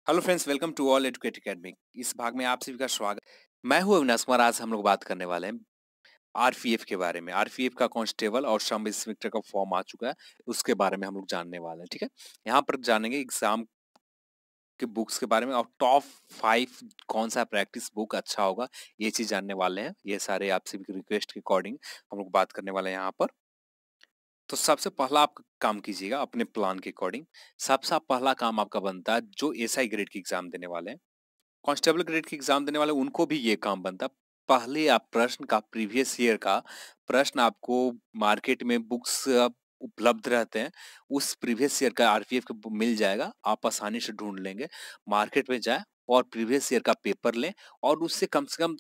Hello friends, welcome to all educate academy. इस भाग में आप सभी का स्वागत। मैं हूं अविनाश कुमार। आज हम लोग बात करने वाले हैं आरपीएफ के बारे में। आरपीएफ का कांस्टेबल और सब इंस्पेक्टर का फॉर्म आ चुका है, उसके बारे में हम लोग जानने वाले हैं। ठीक है, यहाँ पर जानेंगे एग्जाम के बुक्स के बारे में और टॉप 5 कौन सा प्रैक्टिस बुक अच्छा होगा, ये चीज जानने वाले हैं। ये सारे आप सभी की रिक्वेस्ट के अकॉर्डिंग हम लोग बात करने वाले हैं यहाँ पर। तो सबसे पहला आप काम कीजिएगा अपने प्लान के अकॉर्डिंग। सबसे पहला काम आपका बनता है, जो एसआई ग्रेड की एग्जाम देने वाले हैं, कांस्टेबल ग्रेड की एग्जाम देने वाले, उनको भी ये काम बनता है। पहले आप प्रश्न का प्रीवियस ईयर का प्रश्न, आपको मार्केट में बुक्स उपलब्ध रहते हैं, उस प्रीवियस ईयर का आरपीएफ का मिल जाएगा, आप आसानी से ढूंढ लेंगे। मार्केट में जाए और प्रीवियस ईयर का पेपर लें और उससे कम से कम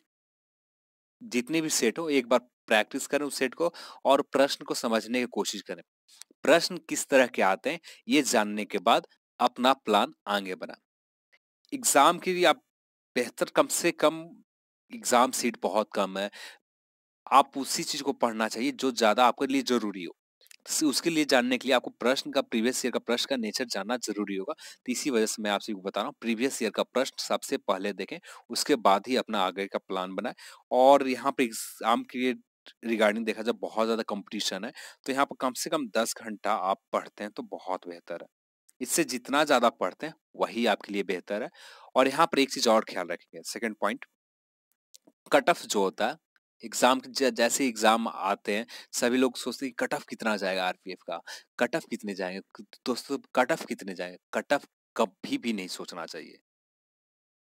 जितने भी सेट हो एक बार प्रैक्टिस करें उस सेट को, और प्रश्न को समझने की कोशिश करें। प्रश्न किस तरह के आते हैं ये जानने के बाद अपना प्लान आगे बना। एग्जाम के लिए आप बेहतर, कम से कम एग्जाम सीट बहुत कम है, आप उसी चीज को पढ़ना चाहिए जो ज्यादा आपके लिए जरूरी हो। उसके लिए जानने के लिए आपको प्रश्न का, प्रीवियस ईयर का प्रश्न का नेचर जानना जरूरी होगा। तो इसी वजह से मैं आपसे बता रहा हूँ, प्रीवियस ईयर का प्रश्न सबसे पहले देखें, उसके बाद ही अपना आगे का प्लान बनाए। और यहाँ पे एग्जाम के रिगार्डिंग देखा जाए, बहुत ज्यादा कंपटीशन है, तो यहाँ पर कम से कम 10 घंटा आप पढ़ते हैं तो बहुत बेहतर है। इससे जितना ज्यादा पढ़ते हैं वही आपके लिए बेहतर है। और यहाँ पर एक चीज और ख्याल रखेंगे, सेकंड पॉइंट, कट ऑफ जो होता है एग्जाम के, जैसे एग्जाम आते हैं सभी लोग सोचते हैं कट ऑफ कितना जाएगा आरपीएफ का, कट ऑफ कितने जाएंगे। दोस्तों, कट ऑफ कितने जाएंगे, कट ऑफ कभी भी नहीं सोचना चाहिए।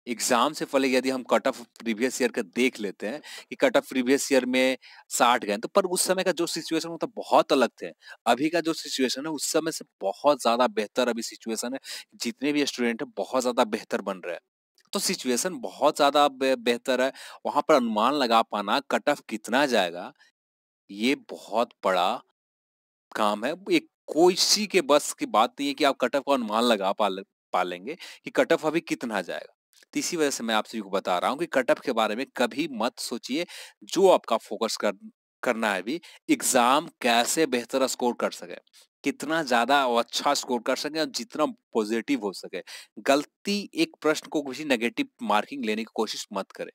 एग्जाम से पहले यदि हम कट ऑफ प्रीवियस ईयर का देख लेते हैं कि कट ऑफ प्रीवियस ईयर में 60 गए, तो पर उस समय का जो सिचुएशन होता बहुत अलग थे। अभी का जो सिचुएशन है उस समय से बहुत ज्यादा बेहतर अभी सिचुएशन है। जितने भी स्टूडेंट है बहुत ज्यादा बेहतर बन रहे हैं, तो सिचुएशन बहुत ज्यादा बेहतर है। वहां पर अनुमान लगा पाना कट ऑफ कितना जाएगा, ये बहुत बड़ा काम है। एक कोई सी के बस की बात नहीं है कि आप कट ऑफ का अनुमान लगा पा लेंगे कि कट ऑफ अभी कितना जाएगा। तो इसी वजह से मैं आप सभी को बता रहा हूँ कि कट ऑफ के बारे में कभी मत सोचिए। जो आपका फोकस करना है अभी, एग्जाम कैसे बेहतर स्कोर कर सके, कितना ज्यादा और अच्छा स्कोर कर सके और जितना पॉजिटिव हो सके। गलती एक प्रश्न को किसी नेगेटिव मार्किंग लेने की कोशिश मत करें।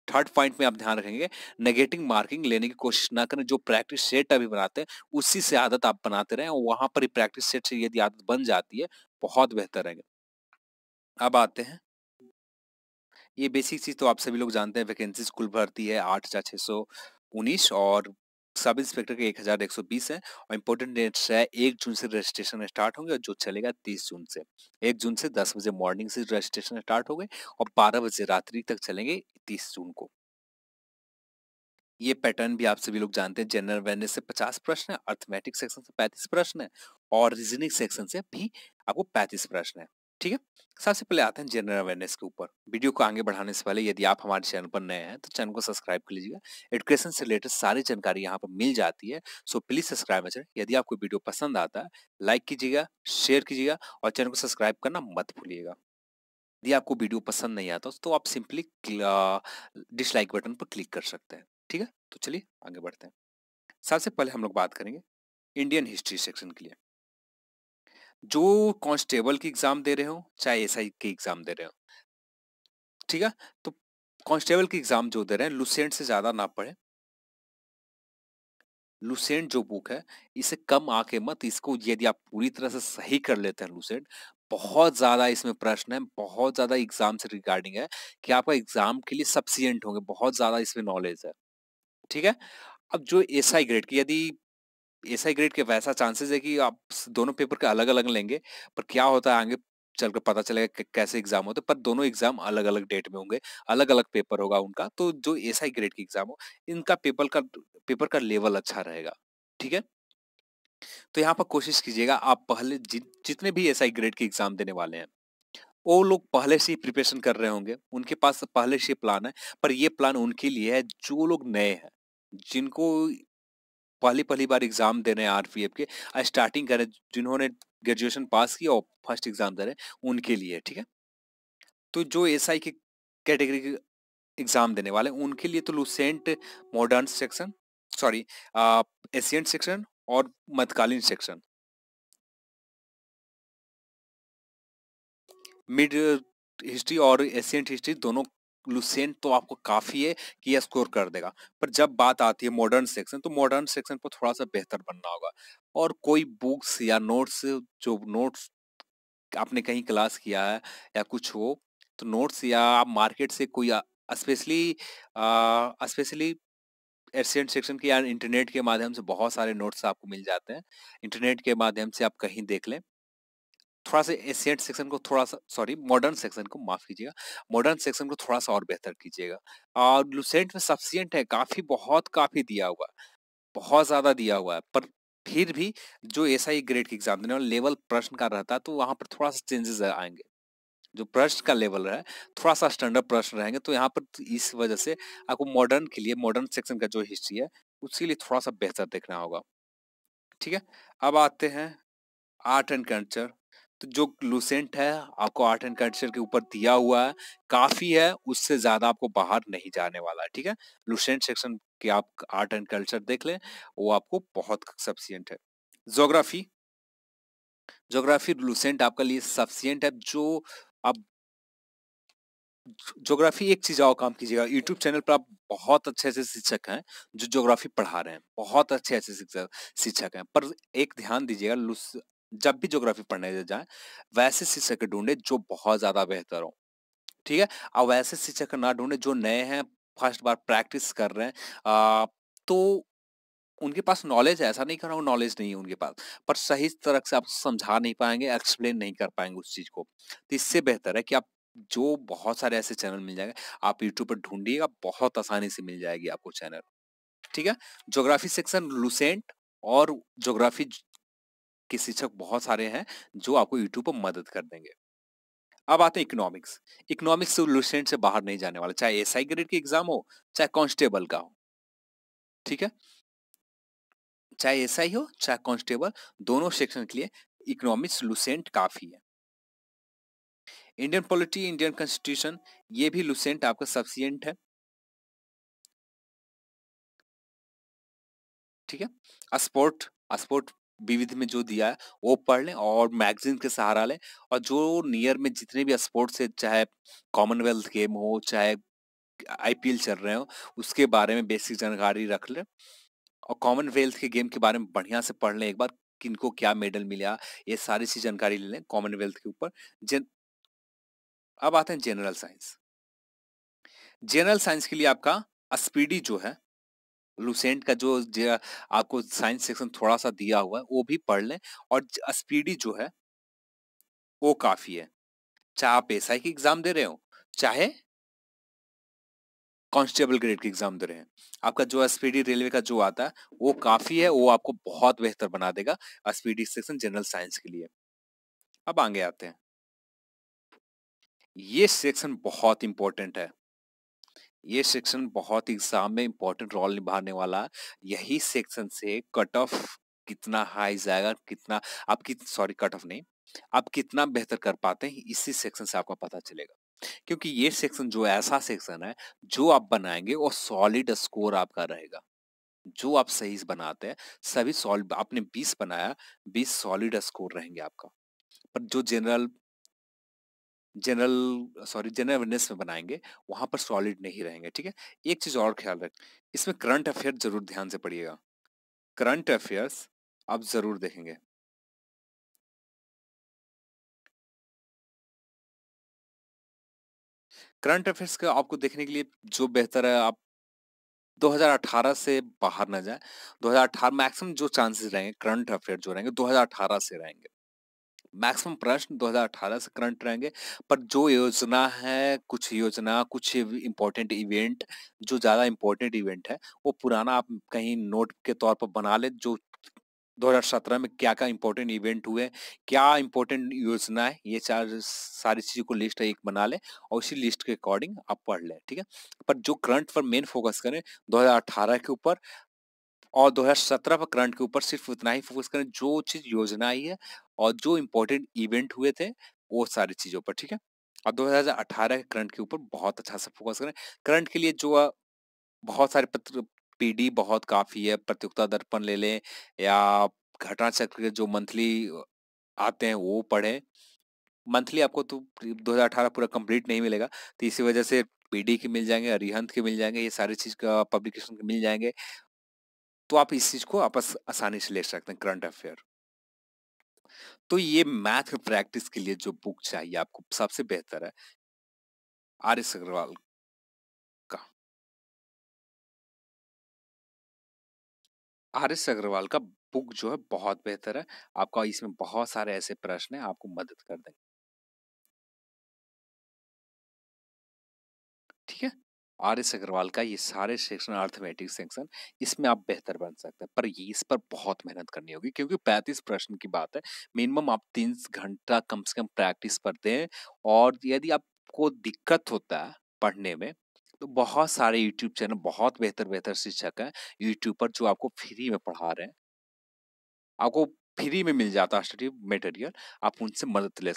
थर्ड पॉइंट में आप ध्यान रखेंगे, नेगेटिव मार्किंग लेने की कोशिश ना करें। जो प्रैक्टिस सेट अभी बनाते हैं उसी से आदत आप बनाते रहें, और वहां पर ही प्रैक्टिस सेट से यदि आदत बन जाती है बहुत बेहतर रहेगा। अब आते हैं, ये बेसिक चीज तो आप सभी लोग जानते हैं, वैकेंसीज कुल भर्ती है 8,619 और सब इंस्पेक्टर के 1,120 है। और इम्पोर्टेंट डेट्स है, 1 जून से रजिस्ट्रेशन स्टार्ट होंगे और जो चलेगा 30 जून से। 1 जून से 10 बजे मॉर्निंग से रजिस्ट्रेशन स्टार्ट हो गए और 12 बजे रात्रि तक चलेंगे 30 जून को। ये पैटर्न भी आप सभी लोग जानते हैं, जनरल अवेयरनेस से 50 प्रश्न है, अर्थमेटिक सेक्शन से 35 प्रश्न है और रीजनिंग सेक्शन से भी आपको 35 प्रश्न है। ठीक है, सबसे पहले आते हैं जनरल अवेयरनेस के ऊपर। वीडियो को आगे बढ़ाने से पहले यदि आप हमारे चैनल पर नए हैं तो चैनल को सब्सक्राइब कर लीजिएगा। एजुकेशन से रिलेटेड सारी जानकारी यहाँ पर मिल जाती है, सो प्लीज सब्सक्राइब करें। यदि आपको वीडियो पसंद आता है, लाइक कीजिएगा, शेयर कीजिएगा और चैनल को सब्सक्राइब करना मत भूलिएगा। यदि आपको वीडियो पसंद नहीं आता तो आप सिंपली डिसलाइक बटन पर क्लिक कर सकते हैं। ठीक है, तो चलिए आगे बढ़ते हैं। सबसे पहले हम लोग बात करेंगे इंडियन हिस्ट्री सेक्शन के लिए। जो कांस्टेबल की एग्जाम दे रहे हो चाहे एसआई की एग्जाम दे रहे हो, ठीक है, तो कांस्टेबल की एग्जाम जो दे रहे हैं लुसेंट से ज्यादा ना पढ़े। लुसेंट जो बुक है इसे कम आके मत, इसको यदि आप पूरी तरह से सही कर लेते हैं लुसेंट, बहुत ज्यादा इसमें प्रश्न है, बहुत ज्यादा एग्जाम से रिगार्डिंग है कि आपका एग्जाम के लिए सफिशियंट होंगे, बहुत ज्यादा इसमें नॉलेज है। ठीक है, अब जो एसआई ग्रेड की, यदि एसआई ग्रेड के वैसा चांसेस है कि आप दोनों पेपर के अलग अलग लेंगे, पर क्या होता है आगे चलकर पता चलेगा कैसे एग्जाम होते हैं, पर दोनों एग्जाम अलग अलग डेट में होंगे, अलग अलग पेपर होगा उनका। तो जो एसआई ग्रेड की एग्जाम हो, इनका पेपर का लेवल अच्छा रहेगा। ठीक है, तो यहाँ पर कोशिश कीजिएगा, आप पहले जितने भी एसआई ग्रेड की एग्जाम देने वाले हैं वो लोग पहले से ही प्रिपरेशन कर रहे होंगे, उनके पास पहले से प्लान है। पर ये प्लान उनके लिए है जो लोग नए हैं, जिनको पहली पहली बार एग्जाम दे रहे हैं आरपीएफ के, स्टार्टिंग कर रहे हैं, जिन्होंने ग्रेजुएशन पास किया और फर्स्ट एग्जाम दे रहे हैं उनके लिए। ठीक है, तो जो एसआई की कैटेगरी के एग्जाम देने वाले हैं, उनके लिए तो Lucent, modern section, sorry, ancient section और मध्यकालीन सेक्शन, मिड हिस्ट्री और एशियंट हिस्ट्री दोनों लुसेंट तो आपको काफी है कि यह स्कोर कर देगा। पर जब बात आती है मॉडर्न सेक्शन, तो मॉडर्न सेक्शन पर थोड़ा सा बेहतर बनना होगा। और कोई बुक्स या नोट्स, जो नोट्स आपने कहीं क्लास किया है या कुछ हो, तो नोट्स या आप मार्केट से कोई स्पेशली स्पेशली एशियंट सेक्शन के या इंटरनेट के माध्यम से बहुत सारे नोट्स आपको मिल जाते हैं। इंटरनेट के माध्यम से आप कहीं देख लें। थोड़ा सा एशियंट सेक्शन को थोड़ा सा, सॉरी मॉडर्न सेक्शन को माफ कीजिएगा, मॉडर्न सेक्शन को थोड़ा सा और बेहतर कीजिएगा। और लुसेंट में सफिशिएंट है, काफी बहुत काफी दिया हुआ है, बहुत ज्यादा दिया हुआ है। पर फिर भी जो एसआई ग्रेड की एग्जाम देने वाला लेवल प्रश्न का रहता है, तो वहां पर थोड़ा सा चेंजेस आएंगे। जो प्रश्न का लेवल है थोड़ा सा स्टैंडर्ड प्रश्न रहेंगे, तो यहाँ पर इस वजह से आपको मॉडर्न के लिए, मॉडर्न सेक्शन का जो हिस्ट्री है उसके लिए थोड़ा सा बेहतर देखना होगा। ठीक है, अब आते हैं आर्ट एंड कल्चर। तो जो लुसेंट है आपको आर्ट एंड कल्चर के ऊपर दिया हुआ है, काफी है, उससे ज्यादा आपको बाहर नहीं जाने वाला है। ठीक है, लुसेंट सेक्शन के आप आर्ट एंड कल्चर देख लें, वो आपको बहुत सफिशिएंट है। ज्योग्राफी, ज्योग्राफी लुसेंट आपके लिए सफिशिएंट है। जो आप ज्योग्राफी, एक चीज और काम कीजिएगा, यूट्यूब चैनल पर आप बहुत अच्छे अच्छे शिक्षक हैं जो ज्योग्राफी पढ़ा रहे हैं, बहुत अच्छे अच्छे शिक्षक शिक्षक हैं। पर एक ध्यान दीजिएगा, जब भी ज्योग्राफी पढ़ने जाए वैसे शिक्षक ढूंढे जो बहुत ज्यादा बेहतर हो। ठीक है, और वैसे शिक्षक ना ढूंढे जो नए हैं, फर्स्ट बार प्रैक्टिस कर रहे हैं। तो उनके पास नॉलेज है, ऐसा नहीं कर रहा हूँ नॉलेज नहीं है उनके पास, पर सही तरह से आप समझा नहीं पाएंगे, एक्सप्लेन नहीं कर पाएंगे उस चीज को। तो इससे बेहतर है कि आप, जो बहुत सारे ऐसे चैनल मिल जाएंगे, आप यूट्यूब पर ढूंढिएगा, बहुत आसानी से मिल जाएगी आपको चैनल। ठीक है, ज्योग्राफी सेक्शन लुसेंट और ज्योग्राफी के शिक्षक बहुत सारे हैं जो आपको यूट्यूब पर मदद कर देंगे। अब आते हैं इकोनॉमिक्स। इकोनॉमिक्स तो लुसेंट से बाहर नहीं जाने वाला, चाहे एसआई ग्रेड की एग्जाम हो, चाहे कांस्टेबल का हो। ठीक है, चाहे एसआई हो चाहे कांस्टेबल, दोनों सेक्शन के लिए इकोनॉमिक्स लुसेंट काफी है। इंडियन पॉलिटी, इंडियन कॉन्स्टिट्यूशन, ये भी लुसेंट आपका सफिशिएंट है। ठीक है, स्पोर्ट, स्पोर्ट विविध में जो दिया है वो पढ़ लें और मैगजीन के सहारा लें। और जो नियर में जितने भी स्पोर्ट्स है, चाहे कॉमनवेल्थ गेम हो, चाहे आईपीएल चल रहे हो, उसके बारे में बेसिक जानकारी रख लें। और कॉमनवेल्थ के गेम के बारे में बढ़िया से पढ़ लें एक बार, किनको क्या मेडल मिला, ये सारी सी जानकारी ले लें कॉमनवेल्थ के ऊपर। जन अब आते हैं जनरल साइंस। जनरल साइंस के लिए आपका स्पीडी जो है, लुसेंट का जो आपको साइंस सेक्शन थोड़ा सा दिया हुआ है वो भी पढ़ लें। और स्पीडी जो है वो काफी है, चाहे आप एसआई की एग्जाम दे रहे हो, चाहे कांस्टेबल ग्रेड की एग्जाम दे रहे हैं, आपका जो स्पीडी रेलवे का जो आता है वो काफी है, वो आपको बहुत बेहतर बना देगा स्पीडी सेक्शन जनरल साइंस के लिए। अब आगे आते हैं, ये सेक्शन बहुत इंपॉर्टेंट है, ये सेक्शन बहुत एग्जाम में इंपॉर्टेंट रोल निभाने वाला है। यही सेक्शन से कट ऑफ कितना हाई जाएगा, कितना आपकी, सॉरी कट ऑफ नहीं, आप कितना बेहतर कर पाते हैं, इसी सेक्शन से आपको पता चलेगा। क्योंकि ये सेक्शन जो ऐसा सेक्शन है, जो आप बनाएंगे वो सॉलिड स्कोर आपका रहेगा। जो आप सही से बनाते हैं, सभी सॉलिड, आपने 20 बनाया, 20 सॉलिड स्कोर रहेंगे आपका। पर जो जनरल अवेयरनेस में बनाएंगे, वहां पर सॉलिड नहीं रहेंगे। ठीक है, एक चीज और ख्याल रखें, इसमें करंट अफेयर जरूर ध्यान से पढ़िएगा, करंट अफेयर्स आप जरूर देखेंगे। करंट अफेयर्स का आपको देखने के लिए जो बेहतर है, आप 2018 से बाहर ना जाए। 2018 मैक्सिमम जो चांसेस रहेंगे करंट अफेयर जो रहेंगे 2018 से रहेंगे, मैक्सिमम प्रश्न 2018 से करंट रहेंगे। पर जो योजना है, कुछ योजना, कुछ इंपॉर्टेंट इवेंट, जो ज्यादा इंपॉर्टेंट इवेंट है वो पुराना आप कहीं नोट के तौर पर बना ले, जो 2017 में क्या क्या इंपॉर्टेंट इवेंट हुए, क्या इंपॉर्टेंट योजना है, ये चार सारी चीजों को लिस्ट एक बना ले और उसी लिस्ट के अकॉर्डिंग आप पढ़ ले। ठीक है, पर जो करंट पर मेन फोकस करें 2018 के ऊपर, और 2017 पर करंट के ऊपर सिर्फ उतना ही फोकस करें जो चीज योजना आई है और जो इम्पोर्टेंट इवेंट हुए थे वो सारी चीजों पर। ठीक है, और 2018 के करंट के ऊपर बहुत अच्छा से फोकस करें। करंट के लिए जो बहुत सारे पत्र, पीडी बहुत काफी है, प्रतियोगिता दर्पण ले लें या घटना चक्र के जो मंथली आते हैं वो पढ़ें। मंथली आपको तो 2018 पूरा कंप्लीट नहीं मिलेगा, तो इसी वजह से पीडी के मिल जाएंगे, अरिहंत के मिल जाएंगे, ये सारी चीज का पब्लिकेशन के मिल जाएंगे। तो आप इस चीज को आप आसानी से ले सकते हैं, करंट अफेयर। तो ये मैथ प्रैक्टिस के लिए जो बुक चाहिए आपको सबसे बेहतर है आर एस अग्रवाल का। आर एस अग्रवाल का बुक जो है बहुत बेहतर है, आपका इसमें बहुत सारे ऐसे प्रश्न है आपको मदद कर देंगे। ठीक है, आर एस अग्रवाल का ये सारे सेक्शन, अर्थमेटिक सेक्शन, इसमें आप बेहतर बन सकते हैं, पर ये इस पर बहुत मेहनत करनी होगी क्योंकि 35 प्रश्न की बात है। मिनिमम आप 3 घंटा कम से कम प्रैक्टिस पर दें। और यदि आपको दिक्कत होता है पढ़ने में, तो बहुत सारे यूट्यूब चैनल, बहुत बेहतर बेहतर शिक्षक हैं यूट्यूब पर जो आपको फ्री में पढ़ा रहे हैं, आपको फ्री में मिल जाता है स्टडी मटेरियल, आप उनसे मदद ले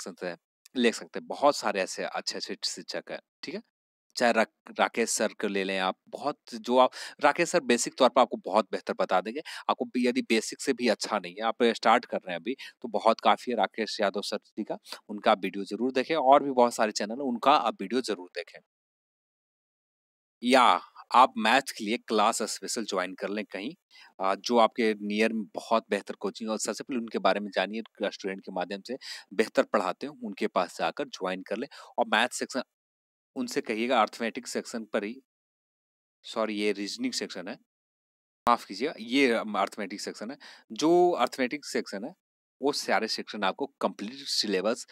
सकते हैं। बहुत सारे ऐसे अच्छे अच्छे शिक्षक हैं। ठीक है, चाहे राकेश सर को ले लें आप, बहुत जो आप, राकेश सर बेसिक तौर पर आपको बहुत बेहतर बता देंगे। आपको यदि बेसिक से भी अच्छा नहीं है, आप स्टार्ट कर रहे हैं अभी, तो बहुत काफी है राकेश यादव सर जी का, उनका आप वीडियो जरूर देखें। और भी बहुत सारे चैनल है, उनका आप वीडियो जरूर देखें। या आप मैथ्स के लिए क्लास स्पेशल ज्वाइन कर लें कहीं, जो आपके नियर में बहुत बेहतर कोचिंग, और सबसे पहले उनके बारे में जानिए, रेस्टोरेंट के माध्यम से बेहतर पढ़ाते हैं, उनके पास जाकर ज्वाइन कर लें। और मैथ सेक्शन उनसे कहिएगा अर्थमेटिक सेक्शन पर ही, सॉरी ये रीजनिंग सेक्शन है, माफ कीजिएगा, ये अर्थमेटिक सेक्शन है। जो अर्थमेटिक सेक्शन है वो सारे सेक्शन आपको कंप्लीट सिलेबस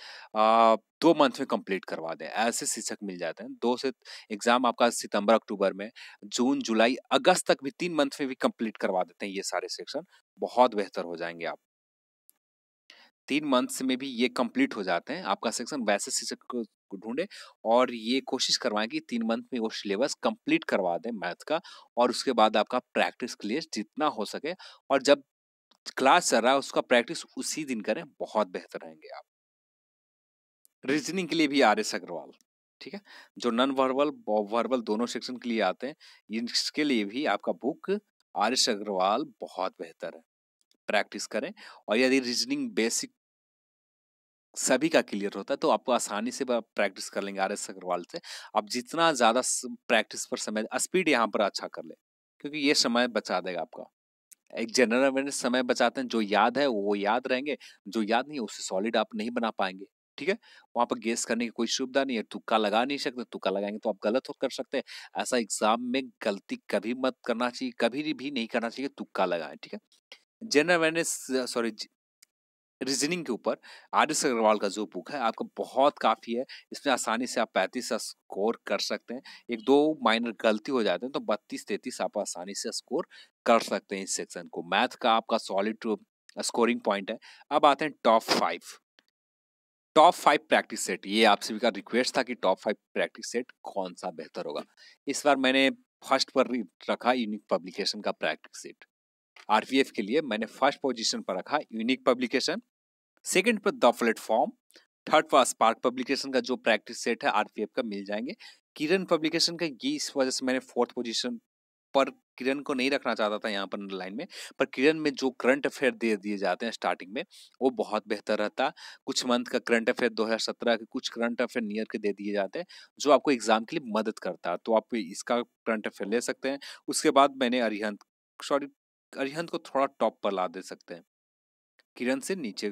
2 मंथ में कंप्लीट करवा दें, ऐसे शिक्षक मिल जाते हैं। 2 से एग्जाम आपका सितंबर अक्टूबर में, जून जुलाई अगस्त तक भी 3 मंथ में भी कंप्लीट करवा देते हैं ये सारे सेक्शन, बहुत बेहतर हो जाएंगे आप। 3 मंथ्स में भी ये कंप्लीट हो जाते हैं आपका सेक्शन। वैसे शिक्षक को ढूंढे और ये कोशिश करवाएं कि 3 मंथ में वो सिलेबस कंप्लीट करवा दें मैथ का, और उसके बाद आपका प्रैक्टिस के लिए जितना हो सके, और जब क्लास चल रहा है उसका प्रैक्टिस उसी दिन करें, बहुत बेहतर रहेंगे आप। रीजनिंग के लिए भी आर एस अग्रवाल, ठीक है, जो नॉन वर्बल वर्बल दोनों सेक्शन के लिए आते हैं, इसके लिए भी आपका बुक आर एस अग्रवाल बहुत बेहतर है। प्रैक्टिस करें, और यदि रीजनिंग बेसिक सभी का क्लियर होता है तो आपको आसानी से प्रैक्टिस कर लेंगे आर एस अग्रवाल से। आप जितना ज्यादा प्रैक्टिस पर समय, स्पीड यहाँ पर अच्छा कर ले, क्योंकि ये समय बचा देगा आपका। एक जनरल अवेयरनेस समय बचाते हैं, जो याद है वो याद रहेंगे, जो याद नहीं है उससे सॉलिड आप नहीं बना पाएंगे। ठीक है, वहां पर गेस करने की कोई सुविधा नहीं है, तुक्का लगा नहीं सकते, तुक्का लगाएंगे तो आप गलत हो कर सकते हैं। ऐसा एग्जाम में गलती कभी मत करना चाहिए, कभी भी नहीं करना चाहिए तुक्का लगाएं। ठीक है, जनरल अवेयरनेस, सॉरी, रीजनिंग के ऊपर आर एस अग्रवाल का जो बुक है आपको बहुत काफी है। इसमें आसानी से आप 35 स्कोर कर सकते हैं। एक दो माइनर गलती हो जाते हैं तो 32-33 आप आसानी से स्कोर कर सकते हैं इस सेक्शन को। मैथ का आपका सॉलिड स्कोरिंग पॉइंट है। अब आते हैं टॉप 5 प्रैक्टिस सेट। ये आप सभी का रिक्वेस्ट था कि टॉप 5 प्रैक्टिस सेट कौन सा बेहतर होगा। इस बार मैंने फर्स्ट पर रखा यूनिक पब्लिकेशन का प्रैक्टिस सेट। आरपीएफ के लिए मैंने फर्स्ट पोजीशन पर रखा यूनिक पब्लिकेशन, सेकंड पर द प्लेटफॉर्म, थर्ड पर स्पार्क पब्लिकेशन का जो प्रैक्टिस सेट है आरपीएफ का मिल जाएंगे। किरण पब्लिकेशन का ये इस वजह से मैंने फोर्थ पोजीशन पर किरण को नहीं रखना चाहता था यहाँ पर लाइन में, पर किरण में जो करंट अफेयर दे दिए जाते हैं स्टार्टिंग में, वो बहुत बेहतर रहता है। कुछ मंथ का करंट अफेयर 2017 के कुछ करंट अफेयर नियर के दे दिए जाते हैं, जो आपको एग्जाम के लिए मदद करता है, तो आप इसका करंट अफेयर ले सकते हैं। उसके बाद मैंने अरिहंत, सॉरी, अरिहंत को थोड़ा टॉप पर ला दे सकते हैं, किरण से नीचे,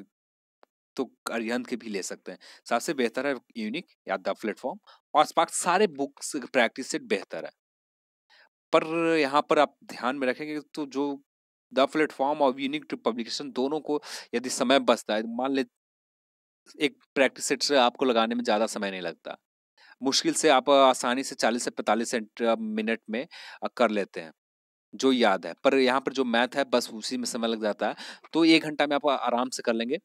तो अरिहंत के भी ले सकते हैं। सबसे बेहतर है यूनिक या द प्लेटफॉर्म, और स्पार्क सारे बुक्स प्रैक्टिस सेट बेहतर है। पर यहाँ पर आप ध्यान में रखेंगे तो जो द प्लेटफॉर्म और यूनिक पब्लिकेशन दोनों को यदि समय बचता है, मान ले एक प्रैक्टिस सेट से आपको लगाने में ज्यादा समय नहीं लगता, मुश्किल से आप आसानी से 40 से 45 मिनट में कर लेते हैं जो याद है। पर यहाँ पर जो मैथ है बस उसी में समय लग जाता है, तो 1 घंटा में आप आराम से कर लेंगे।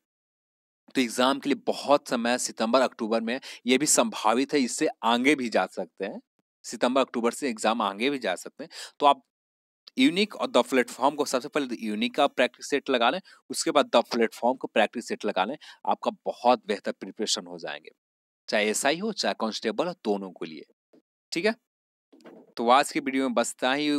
तो एग्जाम के लिए बहुत समय सितंबर अक्टूबर में, ये भी संभावित है इससे आगे भी जा सकते हैं, सितंबर अक्टूबर से एग्जाम आगे भी जा सकते हैं। तो आप यूनिक और द प्लेटफॉर्म को, सबसे पहले यूनिक का प्रैक्टिस सेट लगा लें, उसके बाद द प्लेटफॉर्म को प्रैक्टिस सेट लगा लें, आपका बहुत बेहतर प्रिपरेशन हो जाएंगे, चाहे एसआई हो चाहे कांस्टेबल हो, दोनों के लिए। ठीक है, तो आज की वीडियो में बस इतना ही।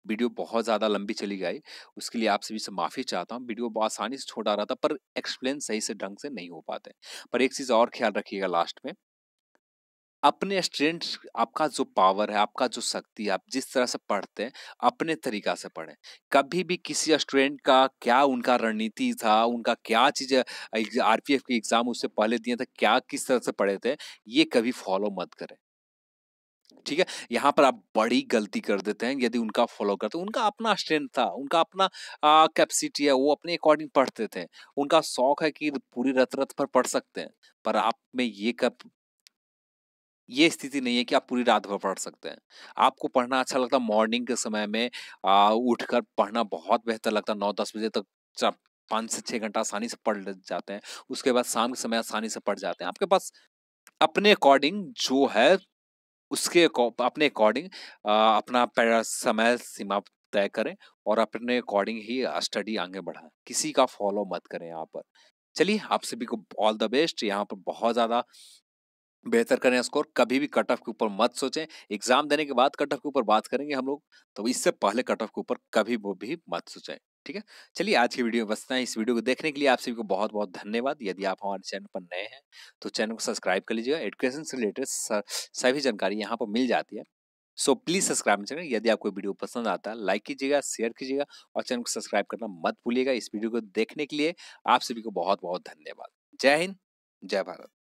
वीडियो बहुत ज़्यादा लंबी चली गई, उसके लिए आप सभी से माफ़ी चाहता हूँ। वीडियो आसानी से छोटा रहा था पर एक्सप्लेन सही से ढंग से नहीं हो पाते। पर एक चीज़ और ख़्याल रखिएगा लास्ट में, अपने स्ट्रेंथ, आपका जो पावर है, आपका जो शक्ति है, आप जिस तरह से पढ़ते हैं, अपने तरीका से पढ़ें। कभी भी किसी स्टूडेंट का क्या उनका रणनीति था, उनका क्या चीज़ आरपीएफ के एग्ज़ाम उससे पहले दिए थे, क्या किस तरह से पढ़े थे, ये कभी फॉलो मत करें। ठीक है? यहाँ पर आप बड़ी गलती कर देते हैं यदि उनका फॉलो करते हैं। उनका अपना स्ट्रेंथ था, उनका अपना कैपेसिटी है, वो अपने अकॉर्डिंग पढ़ते थे। उनका शौक है कि पूरी रत-रत भर पढ़ सकते हैं। पर आप में ये स्थिति नहीं है कि आप पूरी रात भर पढ़ सकते हैं। आपको पढ़ना अच्छा लगता है मॉर्निंग के समय में, उठकर पढ़ना बहुत बेहतर लगता है, 9-10 बजे तक च 5 से 6 घंटा आसानी से पढ़ ल जाते हैं। उसके बाद शाम के समय आसानी से पढ़ जाते हैं। आपके पास अपने अकॉर्डिंग जो है उसके अपने अकॉर्डिंग अपना समय सीमा तय करें और अपने अकॉर्डिंग ही स्टडी आगे बढ़ाएँ। किसी का फॉलो मत करें यहाँ पर। चलिए, आप सभी को ऑल द बेस्ट। यहाँ पर बहुत ज़्यादा बेहतर करें स्कोर। कभी भी कट ऑफ के ऊपर मत सोचें। एग्ज़ाम देने के बाद कट ऑफ के ऊपर बात करेंगे हम लोग, तो इससे पहले कट ऑफ के ऊपर कभी वो भी मत सोचें। ठीक है? चलिए, आज की वीडियो में बस इतना ही। इस वीडियो को देखने के लिए आप सभी को बहुत-बहुत धन्यवाद। यदि आप हमारे चैनल पर नए हैं, तो चैनल को सब्सक्राइब कर लीजिएगा। एजुकेशन से रिलेटेड सभी जानकारी यहाँ पर मिल जाती है। So please subscribe my channel. यदि आपको वीडियो पसंद आता है, लाइक कीजिएगा, शेयर कीजिएगा और चैनल को सब्सक्राइब करना मत भूलिएगा। इस वीडियो को देखने के लिए आप सभी को बहुत-बहुत धन्यवाद। जय हिंद, जय भारत।